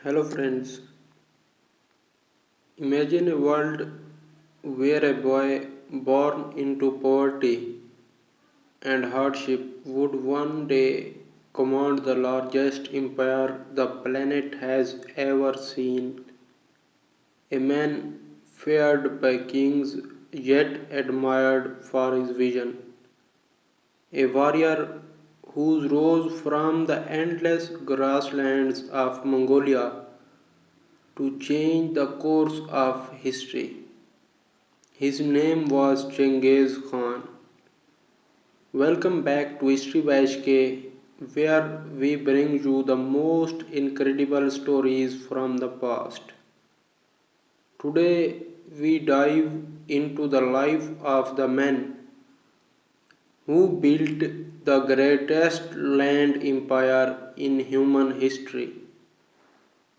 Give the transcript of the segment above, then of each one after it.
Hello friends, imagine a world where a boy born into poverty and hardship would one day command the largest empire the planet has ever seen. A man feared by kings yet admired for his vision. A warrior who rose from the endless grasslands of Mongolia to change the course of history. His name was Genghis Khan. Welcome back to History by HK, where we bring you the most incredible stories from the past. Today, we dive into the life of the man who built the greatest land empire in human history.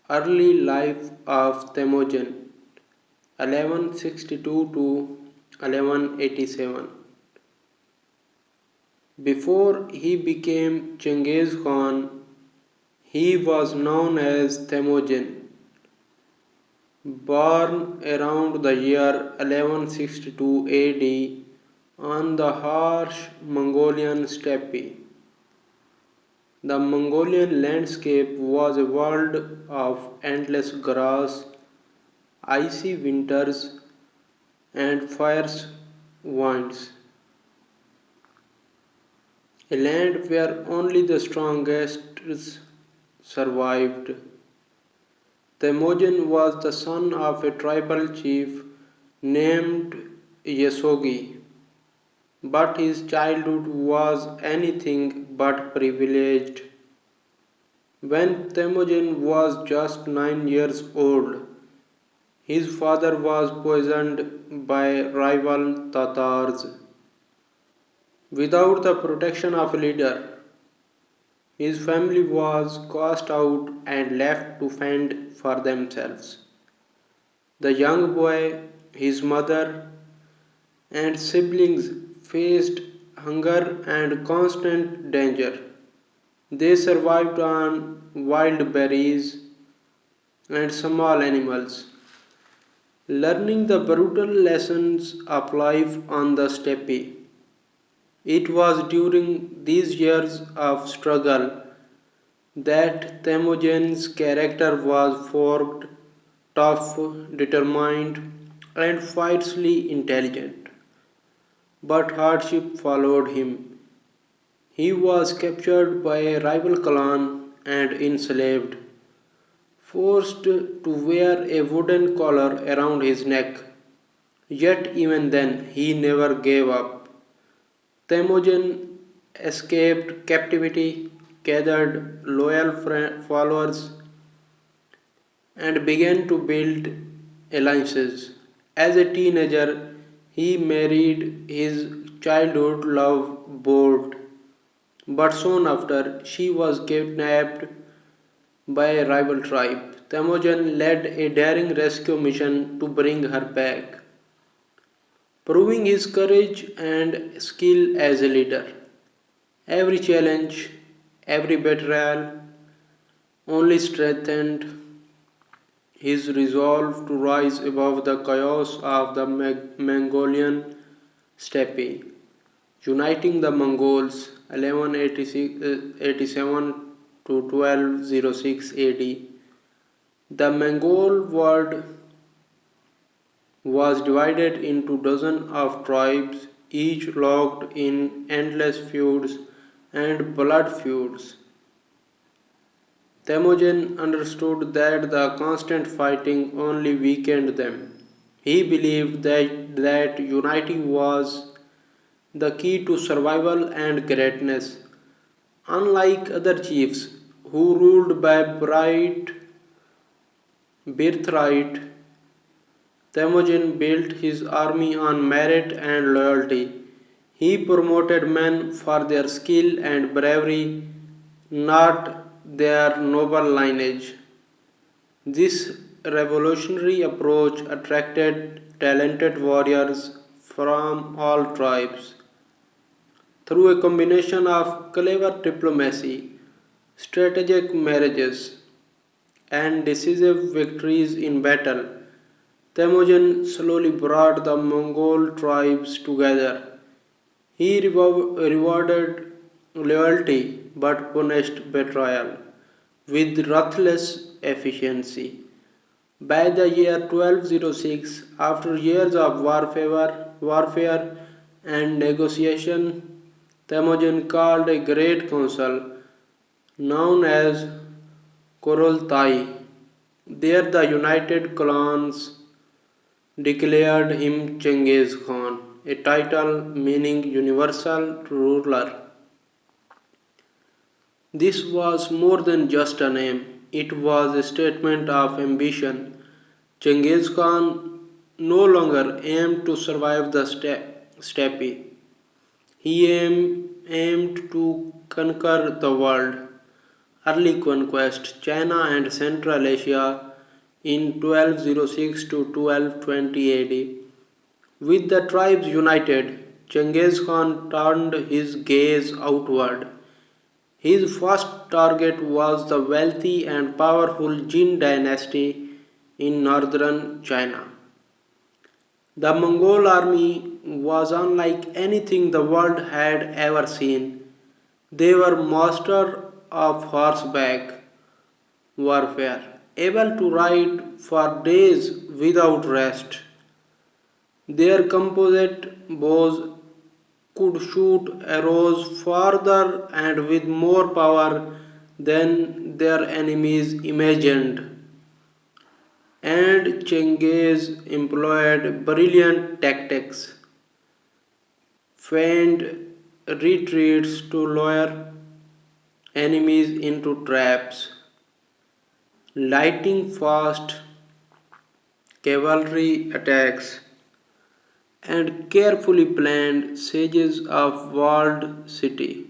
Early life of Temujin 1162 to 1187. Before he became Genghis Khan, he was known as Temujin. Born around the year 1162 AD on the harsh Mongolian steppe, the Mongolian landscape was a world of endless grass, icy winters, and fierce winds. A land where only the strongest survived. Temujin was the son of a tribal chief named Yasogi, but his childhood was anything but privileged. When Temujin was just 9 years old, his father was poisoned by rival Tatars. Without the protection of a leader, his family was cast out and left to fend for themselves. The young boy, his mother, and siblings faced hunger and constant danger. They survived on wild berries and small animals, learning the brutal lessons of life on the steppe. It was during these years of struggle that Temujin's character was forged, tough, determined, and fiercely intelligent. But hardship followed him. He was captured by a rival clan and enslaved, forced to wear a wooden collar around his neck. Yet, even then, he never gave up. Temujin escaped captivity, gathered loyal followers, and began to build alliances. As a teenager, he married his childhood love Bold, but soon after she was kidnapped by a rival tribe. Temujin led a daring rescue mission to bring her back, proving his courage and skill as a leader. Every challenge, every betrayal only strengthened his resolve to rise above the chaos of the Mongolian steppe, uniting the Mongols 1187 to 1206 AD. The Mongol world was divided into dozens of tribes, each locked in endless feuds and blood feuds. Temujin understood that the constant fighting only weakened them. He believed that unity was the key to survival and greatness. Unlike other chiefs who ruled by birthright, Temujin built his army on merit and loyalty. He promoted men for their skill and bravery, not their noble lineage. This revolutionary approach attracted talented warriors from all tribes. Through a combination of clever diplomacy, strategic marriages, and decisive victories in battle, Temujin slowly brought the Mongol tribes together. He rewarded loyalty but punished betrayal with ruthless efficiency. By the year 1206, after years of warfare and negotiation, Temujin called a great council known as Kurultai. There, the united clans declared him Genghis Khan, a title meaning universal ruler. This was more than just a name, it was a statement of ambition. Genghis Khan no longer aimed to survive the steppe, he aimed to conquer the world. Early conquest China and Central Asia in 1206 to 1220 AD. With the tribes united, Genghis Khan turned his gaze outward. His first target was the wealthy and powerful Jin dynasty in northern China. The Mongol army was unlike anything the world had ever seen. They were masters of horseback warfare, able to ride for days without rest. Their composite bows could shoot arrows farther and with more power than their enemies imagined. And Chengiz employed brilliant tactics, feigned retreats to lure enemies into traps, lighting fast cavalry attacks, and carefully planned sieges of walled city.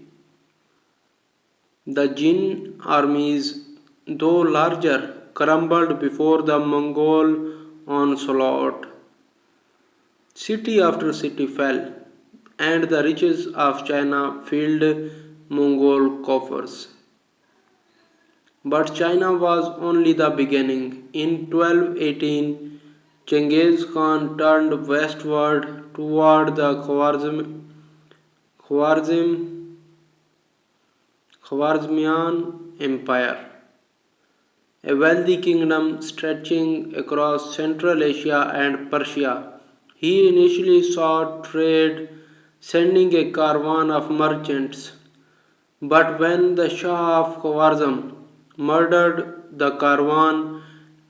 The Jin armies, though larger, crumbled before the Mongol onslaught. City after city fell, and the riches of China filled Mongol coffers. But China was only the beginning. In 1218, Genghis Khan turned westward toward the Khwarizm, Khwarezmian Empire, a wealthy kingdom stretching across Central Asia and Persia. He initially sought trade, sending a caravan of merchants. But when the Shah of Khwarizm murdered the caravan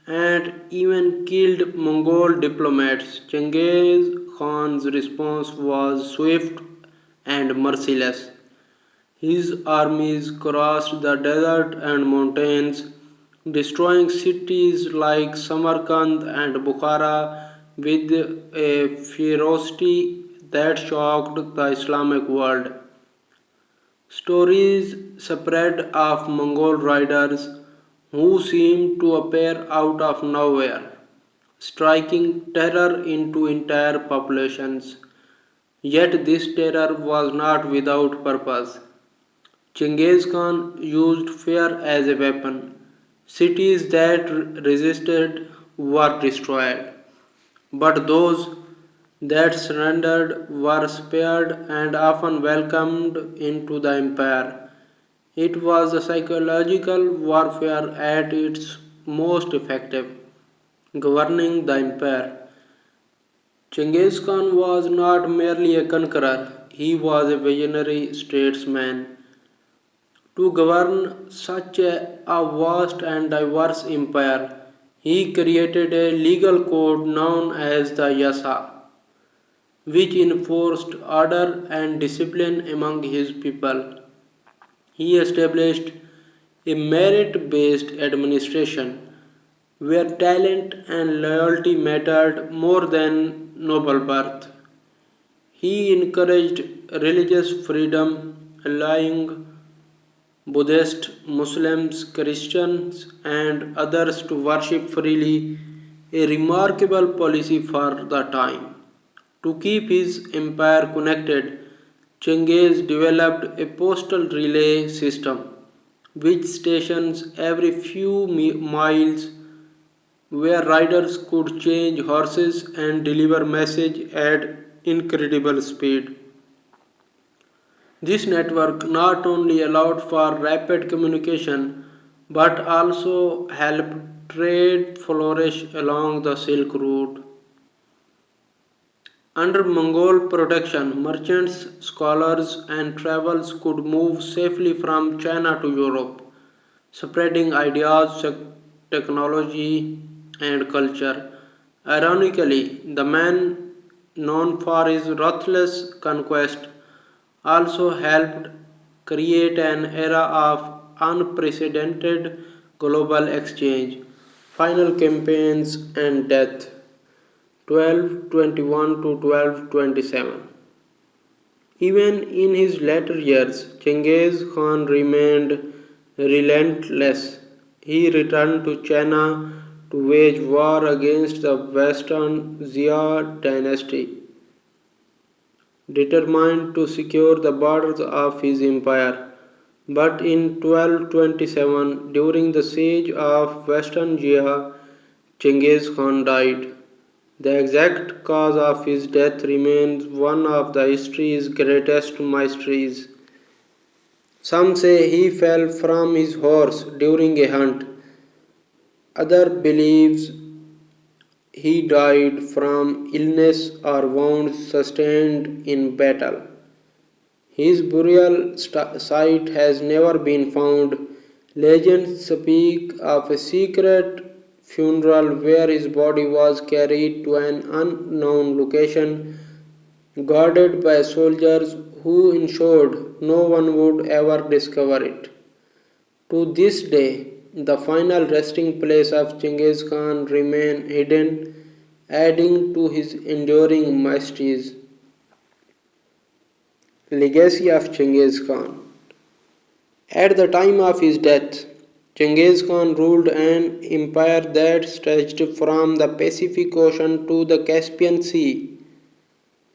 and even killed Mongol diplomats, Genghis Khan's response was swift and merciless. His armies crossed the desert and mountains, destroying cities like Samarkand and Bukhara with a ferocity that shocked the Islamic world. Stories spread of Mongol riders who seemed to appear out of nowhere, striking terror into entire populations. Yet this terror was not without purpose. Genghis Khan used fear as a weapon. Cities that resisted were destroyed, but those that surrendered were spared and often welcomed into the empire. It was a psychological warfare at its most effective, governing the empire. Genghis Khan was not merely a conqueror, he was a visionary statesman. To govern such a vast and diverse empire, he created a legal code known as the Yasa, which enforced order and discipline among his people. He established a merit based administration where talent and loyalty mattered more than noble birth. He encouraged religious freedom, allowing Buddhists, Muslims, Christians, and others to worship freely, a remarkable policy for the time. To keep his empire connected, Chengiz developed a postal relay system which stations every few miles where riders could change horses and deliver message at incredible speed. This network not only allowed for rapid communication but also helped trade flourish along the Silk Route. Under Mongol protection, merchants, scholars, and travelers could move safely from China to Europe, spreading ideas, technology, and culture. Ironically, the man known for his ruthless conquest also helped create an era of unprecedented global exchange, final campaigns, and death. 1221 to 1227. Even in his later years, Genghis Khan remained relentless. He returned to China to wage war against the Western Xia dynasty, determined to secure the borders of his empire. But in 1227, during the siege of Western Xia, Genghis Khan died. The exact cause of his death remains one of the history's greatest mysteries. Some say he fell from his horse during a hunt. Others believe he died from illness or wounds sustained in battle. His burial site has never been found. Legends speak of a secret funeral where his body was carried to an unknown location, guarded by soldiers who ensured no one would ever discover it. To this day, the final resting place of Genghis Khan remains hidden, adding to his enduring mysteries. Legacy of Genghis Khan. At the time of his death, Genghis Khan ruled an empire that stretched from the Pacific Ocean to the Caspian Sea,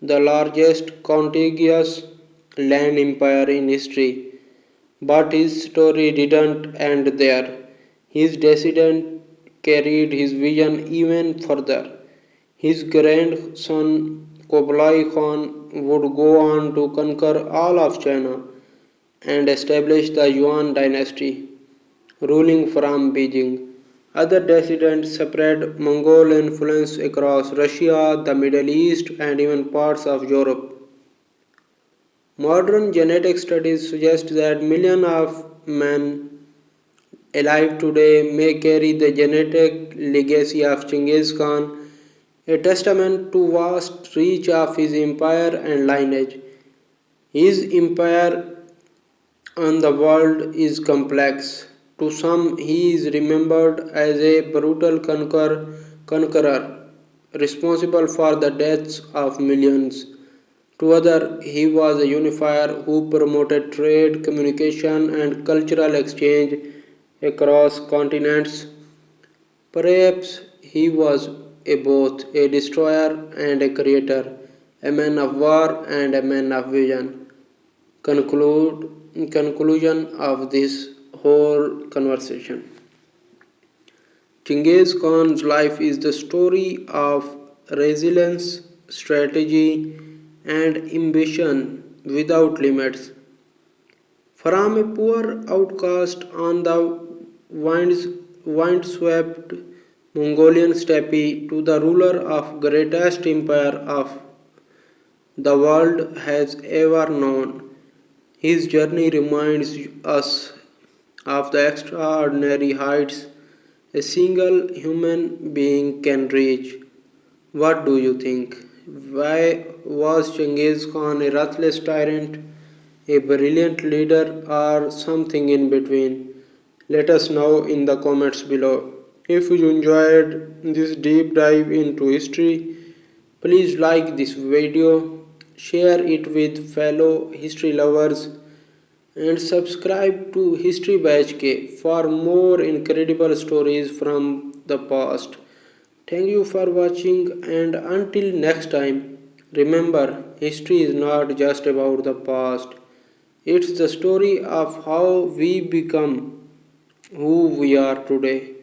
the largest contiguous land empire in history. But his story didn't end there. His descendant carried his vision even further. His grandson Kublai Khan would go on to conquer all of China and establish the Yuan dynasty, ruling from Beijing. Other descendants spread Mongol influence across Russia, the Middle East, and even parts of Europe. Modern genetic studies suggest that millions of men alive today may carry the genetic legacy of Genghis Khan, a testament to vast reach of his empire and lineage. His empire on the world is complex. To some, he is remembered as a brutal conqueror responsible for the deaths of millions. To others, he was a unifier who promoted trade, communication, and cultural exchange across continents. Perhaps he was a both a destroyer and a creator, a man of war and a man of vision. Conclusion of this whole conversation. Genghis Khan's life is the story of resilience, strategy, and ambition without limits. From a poor outcast on the windswept Mongolian steppe to the ruler of greatest empire of the world has ever known, his journey reminds us of the extraordinary heights a single human being can reach. What do you think? Why was Genghis Khan a ruthless tyrant, a brilliant leader, or something in between? Let us know in the comments below. If you enjoyed this deep dive into history, please like this video, share it with fellow history lovers, and subscribe to History by HK for more incredible stories from the past. Thank you for watching, and until next time, remember history is not just about the past, It's the story of how we become who we are today.